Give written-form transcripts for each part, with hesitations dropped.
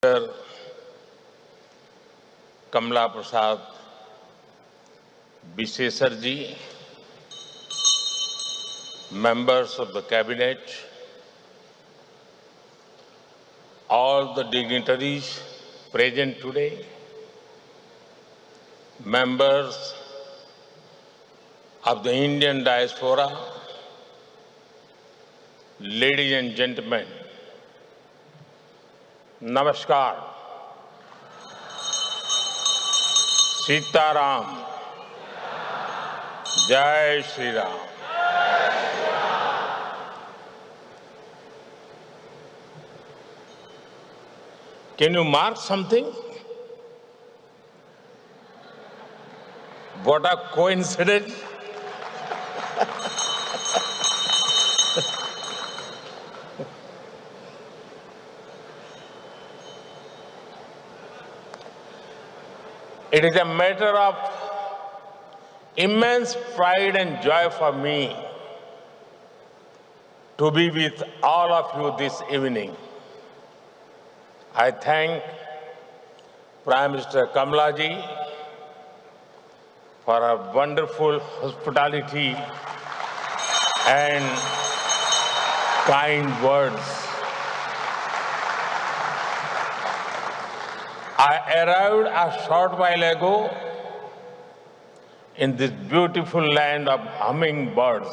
Sir Kamla Prasad Bisesarji, members of the cabinet, all the dignitaries present today, members of the Indian diaspora, ladies and gentlemen, Namaskar, Sitaram, Jai Shri Ram. Can you mark something? What a coincidence. It is a matter of immense pride and joy for me to be with all of you this evening. I thank Prime Minister Kamlaji for her wonderful hospitality and kind words. I arrived a short while ago in this beautiful land of hummingbirds.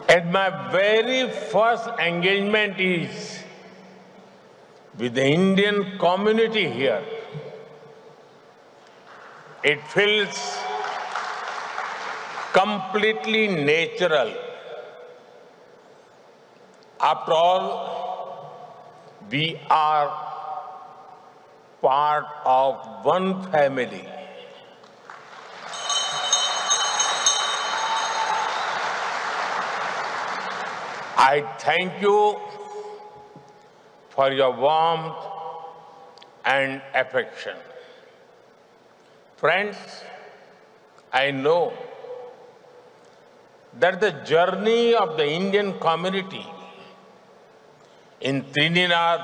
And my very first engagement is with the Indian community here. It feels completely natural. After all, we are part of one family. I thank you for your warmth and affection. Friends, I know that the journey of the Indian community in Trinidad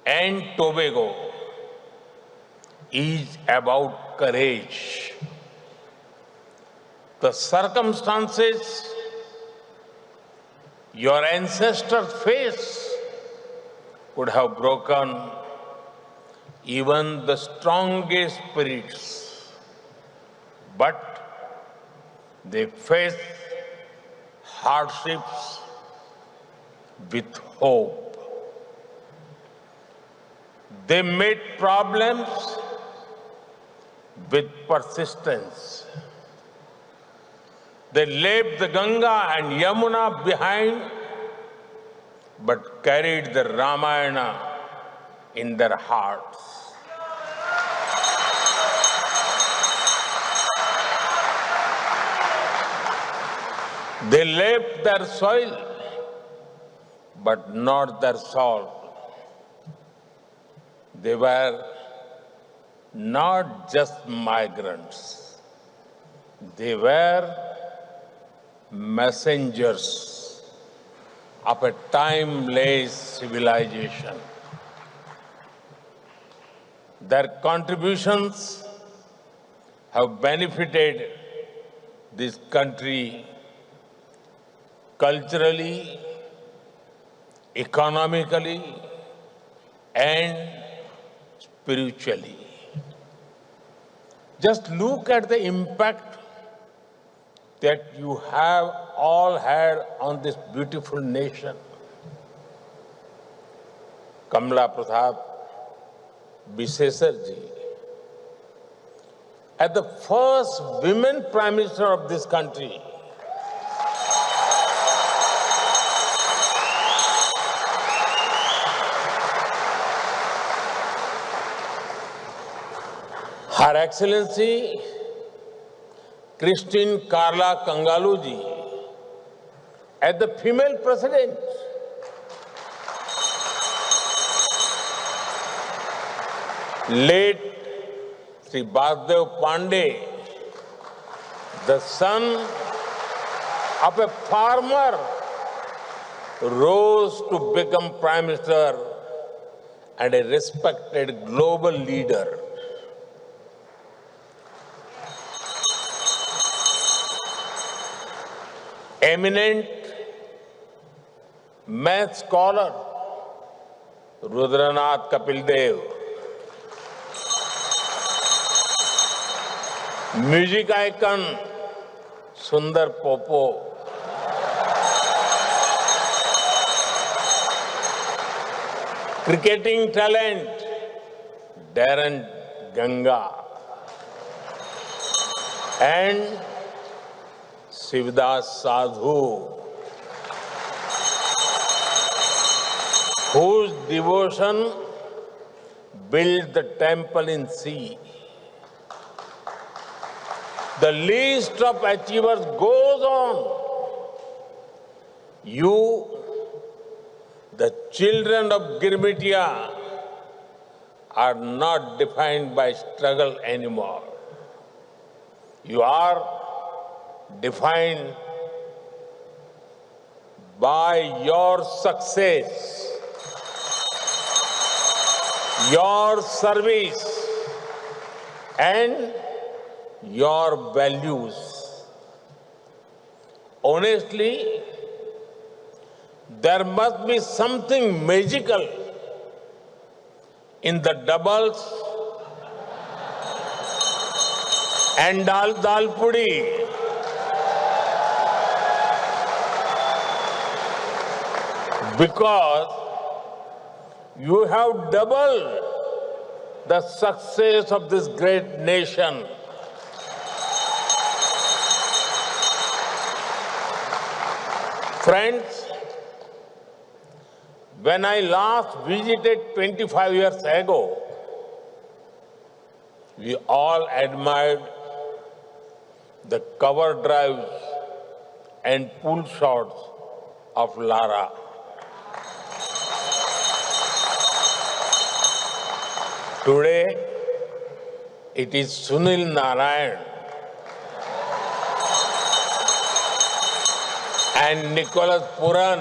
and Tobago is about courage. The circumstances your ancestors faced could have broken even the strongest spirits, but they faced hardships with hope. They met problems with persistence. They left the Ganga and Yamuna behind, but carried the Ramayana in their hearts. They left their soil, but not their soul. They were not just migrants. They were messengers of a timeless civilization. Their contributions have benefited this country culturally, economically, and spiritually. Just look at the impact that you have all had on this beautiful nation. Kamla Prasad Bisesarji, as the first women Prime Minister of this country, Her Excellency Christine Carla Kangaluji as the female president, late Sri Basdev Pandey The son of a farmer rose to become Prime Minister and a respected global leader. Eminent math scholar Rudranath Kapil Dev, music icon Sundar Popo, cricketing talent Darren Ganga, and Shivdas Sadhu, whose devotion built the temple in sea. The list of achievers goes on. You, the children of Girmitia, are not defined by struggle anymore. You are defined by your success, your service, and your values. Honestly, there must be something magical in the doubles and dal pudi, because you have doubled the success of this great nation. Friends, when I last visited 25 years ago, we all admired the cover drives and pull shots of Lara. Today, it is Sunil Narayan and Nicholas Puran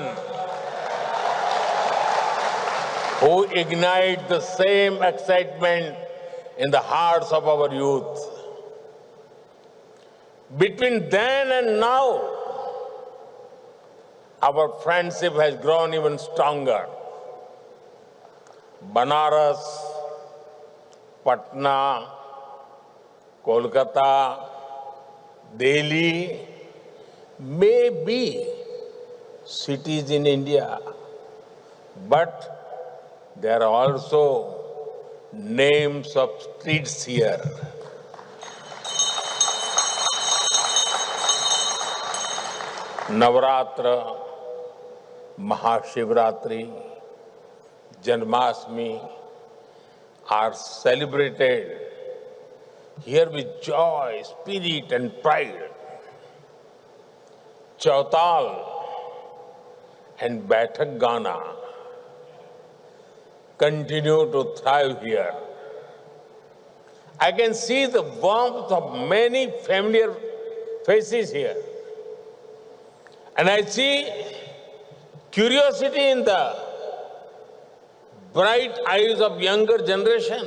who ignite the same excitement in the hearts of our youth. Between then and now, our friendship has grown even stronger. Banaras, Patna, Kolkata, Delhi may be cities in India, but there are also names of streets here. Navratra, Mahashivratri, Janmashtami are celebrated here with joy, spirit and pride. Chautal and Baithak Gana continue to thrive here. I can see the warmth of many familiar faces here. And I see curiosity in the bright eyes of younger generation,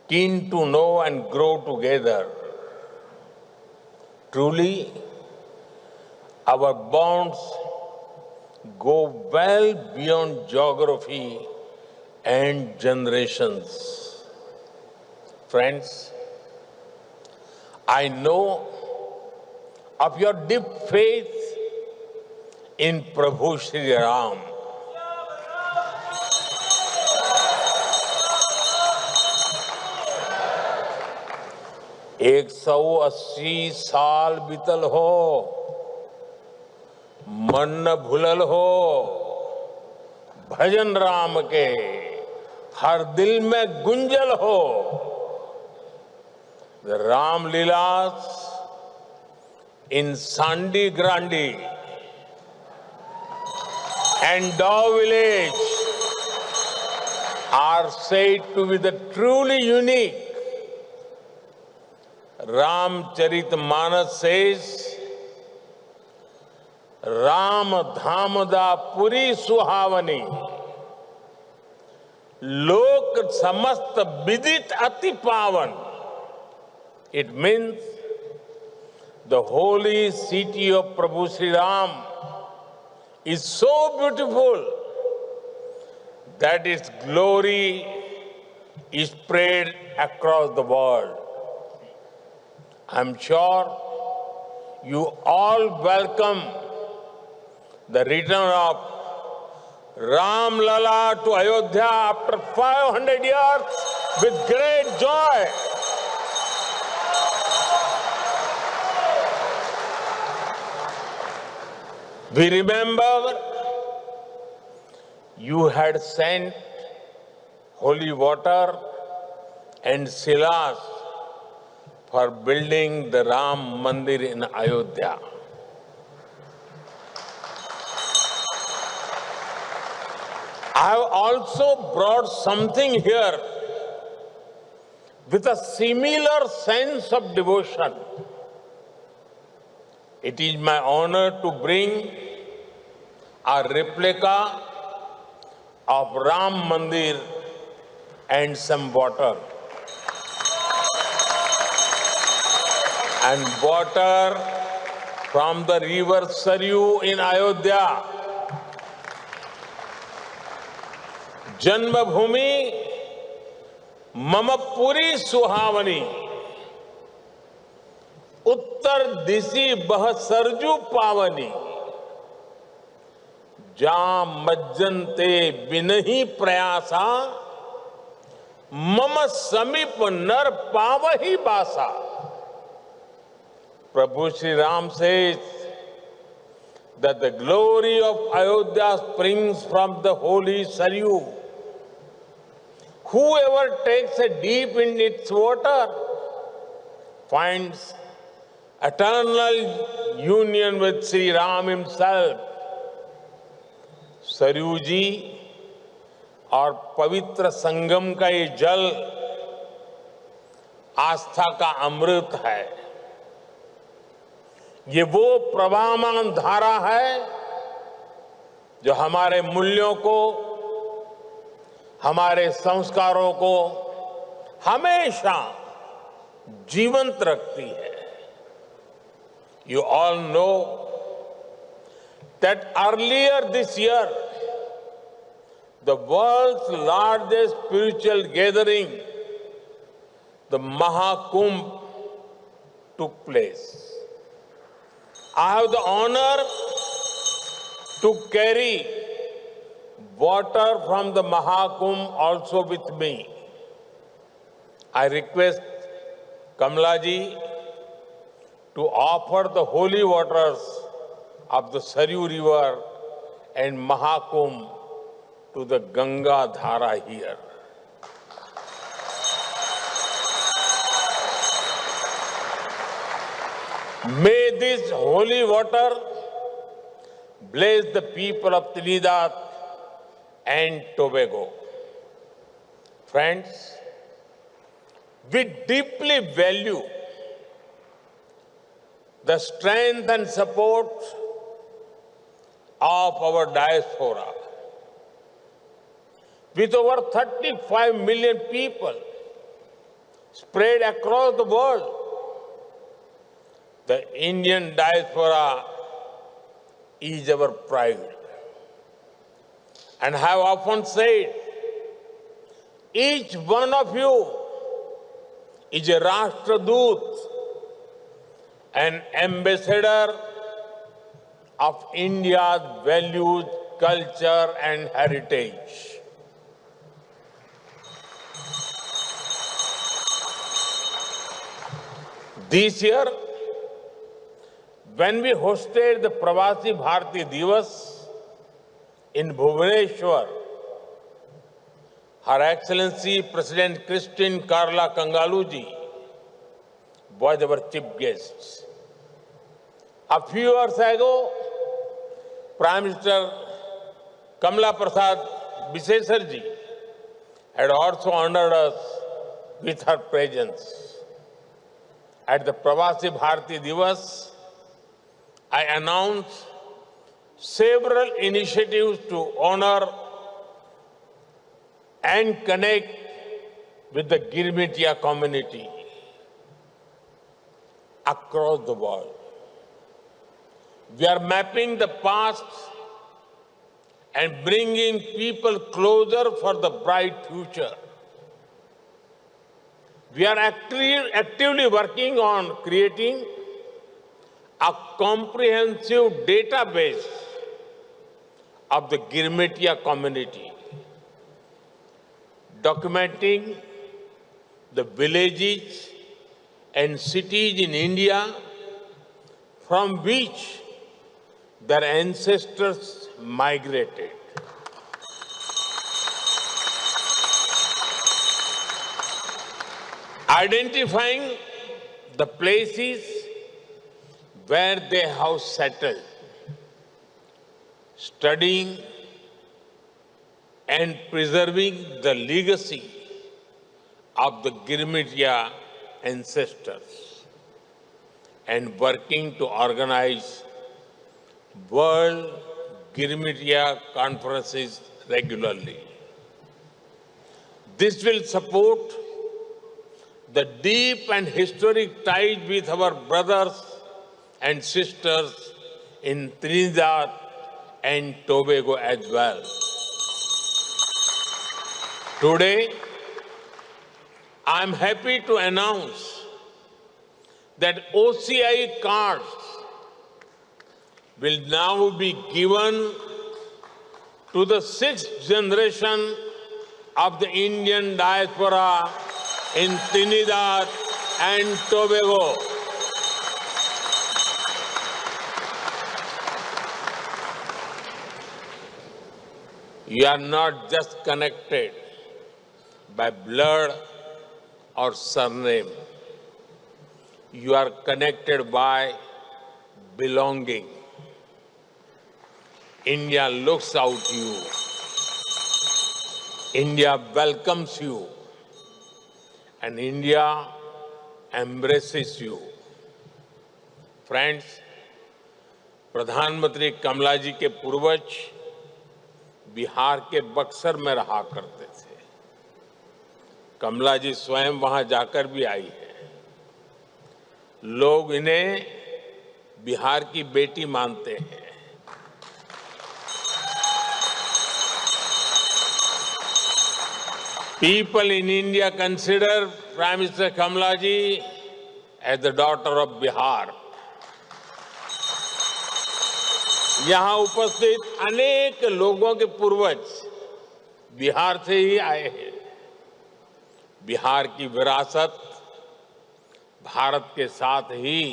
keen to know and grow together. Truly, our bonds go well beyond geography and generations. Friends, I know of your deep faith in Prabhu Shri Ram. एक 180 साल बीतल हो, मन न भूलल हो, भजन राम के हर दिल में गुंजल हो. The Ram Leelas in Sandi Grandi and Dow Village are said to be the truly unique. Ramcharitmanas says, Ram Dhamda Puri Suhavani, Lok Samast Vidit Ati Pavan. It means the holy city of Prabhu Sri Ram is so beautiful that its glory is spread across the world. I'm sure you all welcome the return of Ram Lala to Ayodhya after 500 years with great joy. We remember you had sent holy water and silas for building the Ram Mandir in Ayodhya. I have also brought something here with a similar sense of devotion. It is my honor to bring a replica of Ram Mandir and some water. And water from the river Saryu in Ayodhya. Janmabhumi Mama Puri Suhavani. Uttar Disi Bah Sarju Pavani. Jam Majjante Binahi Prayasa. Mama Samip Nar Pavahi Basa. Prabhu Sri Ram says that the glory of Ayodhya springs from the holy Saryu. Whoever takes a dip in its water finds eternal union with Sri Ram himself. Saryu जी और पवित्र संगम का ये जल आस्था का अमृत है। ये वो प्रवाहमान धारा है जो हमारे मूल्यों को, हमारे संस्कारों को हमेशा जीवंत रखती है। You all know that earlier this year, the world's largest spiritual gathering, the Mahakumbh, took place. I have the honor to carry water from the Mahakumbh also with me. I request Kamala ji to offer the holy waters of the Saryu river and Mahakumbh to the Ganga Dhara here. May this holy water bless the people of Trinidad and Tobago. Friends, we deeply value the strength and support of our diaspora. With over 35 million people spread across the world, the Indian diaspora is our pride. And I have often said, each one of you is a Rashtradoot, an ambassador of India's values, culture, and heritage. This year, when we hosted the Pravasi Bharati Divas in Bhubaneswar, Her Excellency President Christine Karla Kangaluji was our chief guest. A few years ago, Prime Minister Kamala Prasad Bisesarji had also honored us with her presence. At the Pravasi Bharati Divas, I announced several initiatives to honor and connect with the Girmitiya community across the world. We are mapping the past and bringing people closer for the bright future. We are actively working on creating a comprehensive database of the Girmitiya community, documenting the villages and cities in India from which their ancestors migrated. Identifying the places where they have settled, studying and preserving the legacy of the Girmitiya ancestors, and working to organize World Girmitiya conferences regularly. This will support the deep and historic ties with our brothers and sisters in Trinidad and Tobago as well. Today, I am happy to announce that OCI cards will now be given to the sixth generation of the Indian diaspora in Trinidad and Tobago. You are not just connected by blood or surname. You are connected by belonging. India looks out to you. India welcomes you. And India embraces you. Friends, प्रधानमंत्री कमला जी के पूर्वज बिहार के बक्सर में रहा करते थे। कमला जी स्वयं वहां जाकर भी आई है। लोग इन्हें बिहार की बेटी मानते हैं। People in India consider Prime Minister Kamala ji as the daughter of Bihar. यहाँ उपस्थित अनेक लोगों के पूर्वज बिहार से ही आए हैं। बिहार की विरासत भारत के साथ ही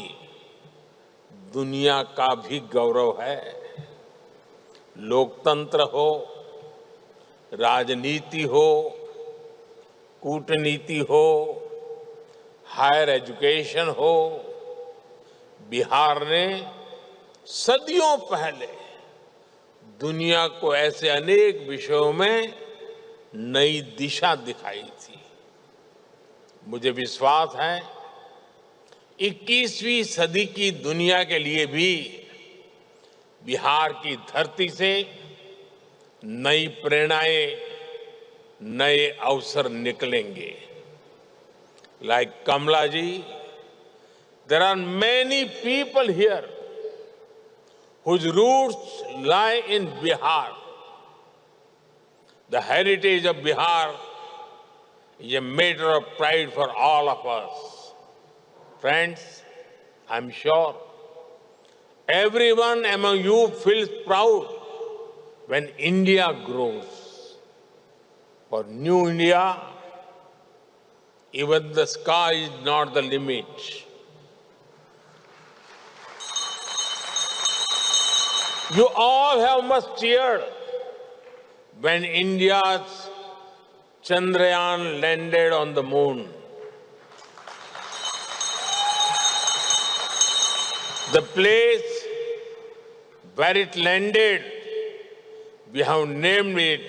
दुनिया का भी गौरव है। लोकतंत्र हो, राजनीति हो, कूटनीति हो, हायर एजुकेशन हो, बिहार ने सदियों पहले दुनिया को ऐसे अनेक विषयों में नई दिशा दिखाई थी। मुझे विश्वास है 21वीं सदी की दुनिया के लिए भी बिहार की धरती से नई प्रेरणाएं, नए अवसर निकलेंगे। Like Kamala ji, there are many people here whose roots lie in Bihar. The heritage of Bihar is a matter of pride for all of us. Friends, I'm sure everyone among you feels proud when India grows. For New India, even the sky is not the limit. You all have must cheered when India's Chandrayaan landed on the moon. The place where it landed, we have named it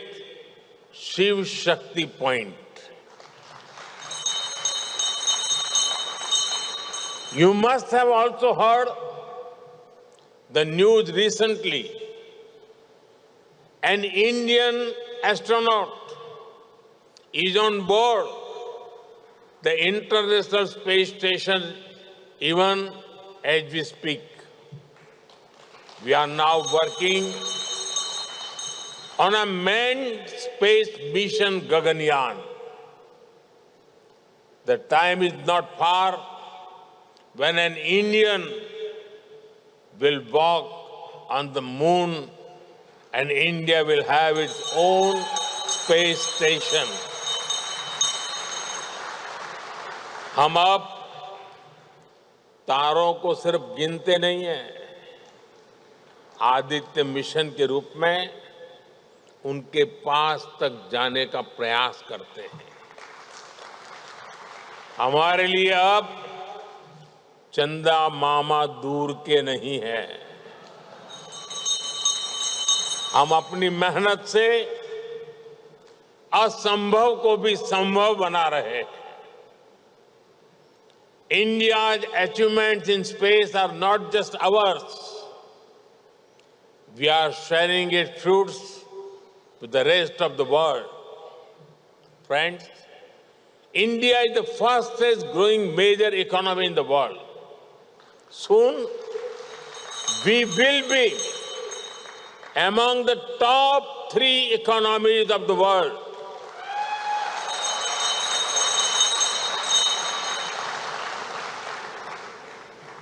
Shiv Shakti Point. You must have also heard the news recently. An Indian astronaut is on board the International Space Station even as we speak. We are now working on a manned space mission Gaganyaan. The time is not far when an Indian will walk on the moon and India will have its own space station. हम अब तारों को सिर्फ गिनते नहीं हैं, Aditya mission के रूप में उनके पास तक जाने का प्रयास करते हैं। हमारे लिए अब चंदा मामा दूर के नहीं है। हम अपनी मेहनत से असंभव को भी संभव बना रहे हैं। India's achievements in space are not just ours. We are sharing its fruits with the rest of the world. Friends, India is the fastest growing major economy in the world. Soon, we will be among the top 3 economies of the world.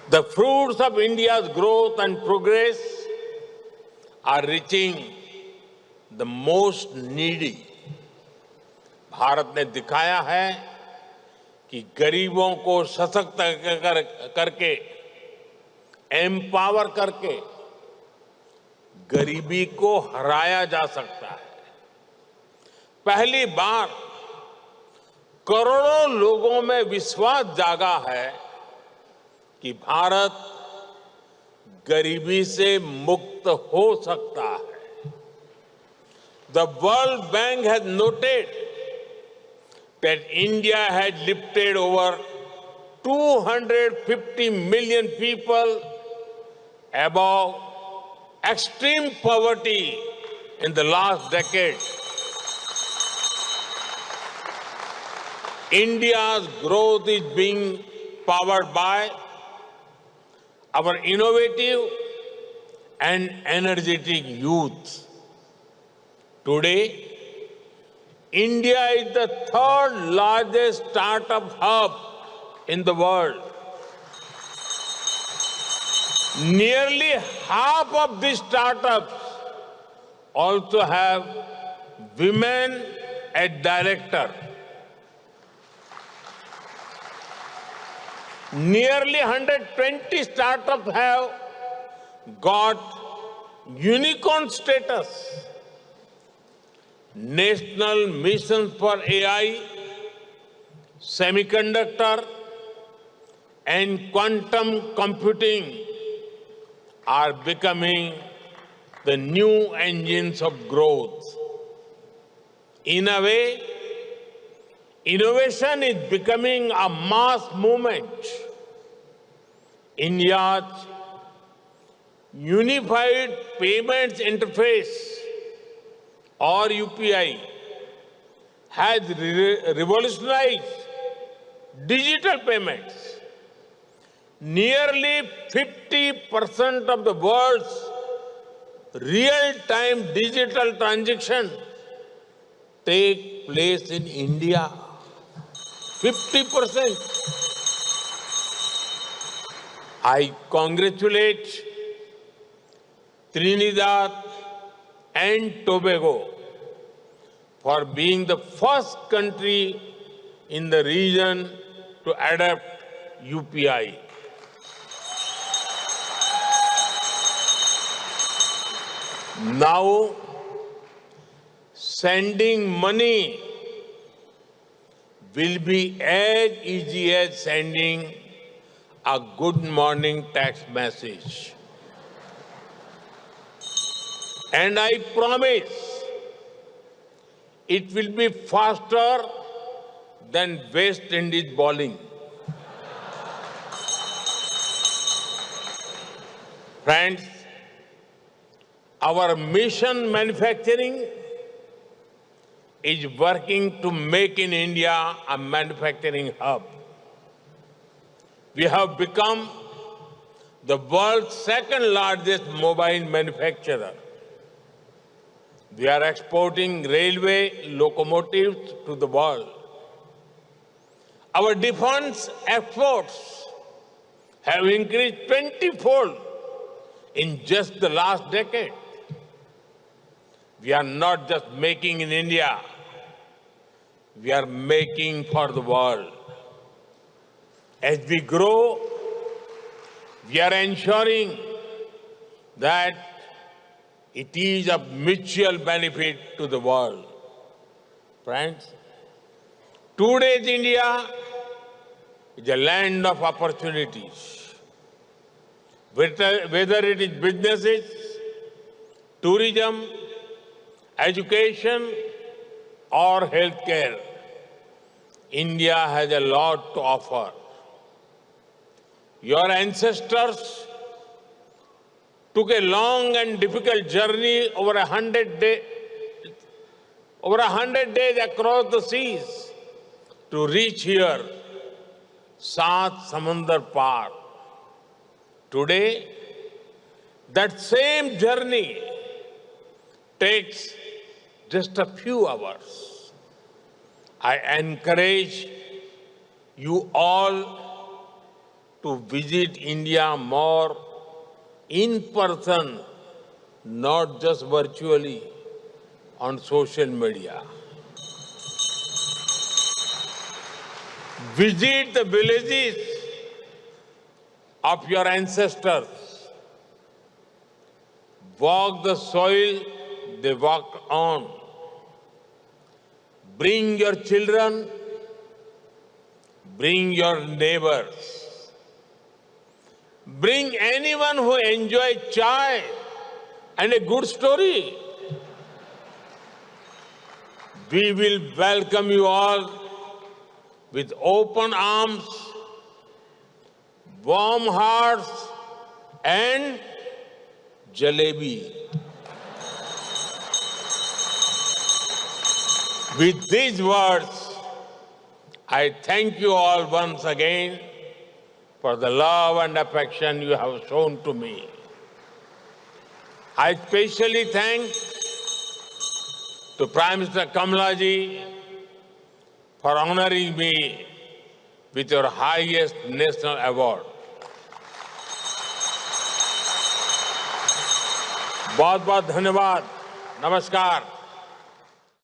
The fruits of India's growth and progress are reaching the most needy. Bharat ने दिखाया है कि गरीबों को सशक्त करके, empower करके गरीबी को हराया जा सकता है। पहली बार करोड़ों लोगों में विश्वास जागा है कि भारत गरीबी से मुक्त हो सकता है। The World Bank has noted that India had lifted over 250 million people above extreme poverty in the last decade. India's growth is being powered by our innovative and energetic youth. Today, India is the 3rd largest startup hub in the world. Nearly half of these startups also have women as director. Nearly 120 startups have got unicorn status. National missions for AI, semiconductor, and quantum computing are becoming the new engines of growth. In a way, innovation is becoming a mass movement. India's Unified Payments Interface, or UPI, has revolutionized digital payments. Nearly 50% of the world's real-time digital transactions take place in India. 50%. I congratulate Trinidad and Tobago for being the first country in the region to adopt UPI. Now, sending money will be as easy as sending a good morning text message. And I promise it will be faster than West Indies bowling. Friends, our mission manufacturing is working to make in India a manufacturing hub. We have become the world's second largest mobile manufacturer. We are exporting railway locomotives to the world. Our defense exports have increased 20-fold in just the last decade. We are not just making in India, we are making for the world. As we grow, we are ensuring that it is of mutual benefit to the world. Friends, today's India is a land of opportunities. Whether it is businesses, tourism, education, or healthcare, India has a lot to offer. Your ancestors took a long and difficult journey over 100 days across the seas to reach here, Saat Samandar Par. Today, that same journey takes just a few hours. I encourage you all to visit India more in person, not just virtually on social media. Visit the villages of your ancestors. Walk the soil they walked on. Bring your children, bring your neighbors. Bring anyone who enjoys chai and a good story. We will welcome you all with open arms, warm hearts, and jalebi. With these words, I thank you all once again for the love and affection you have shown to me. I especially thank to Prime Minister Kamalaji for honoring me with your highest national award. बहुत बहुत धन्यवाद. नमस्कार.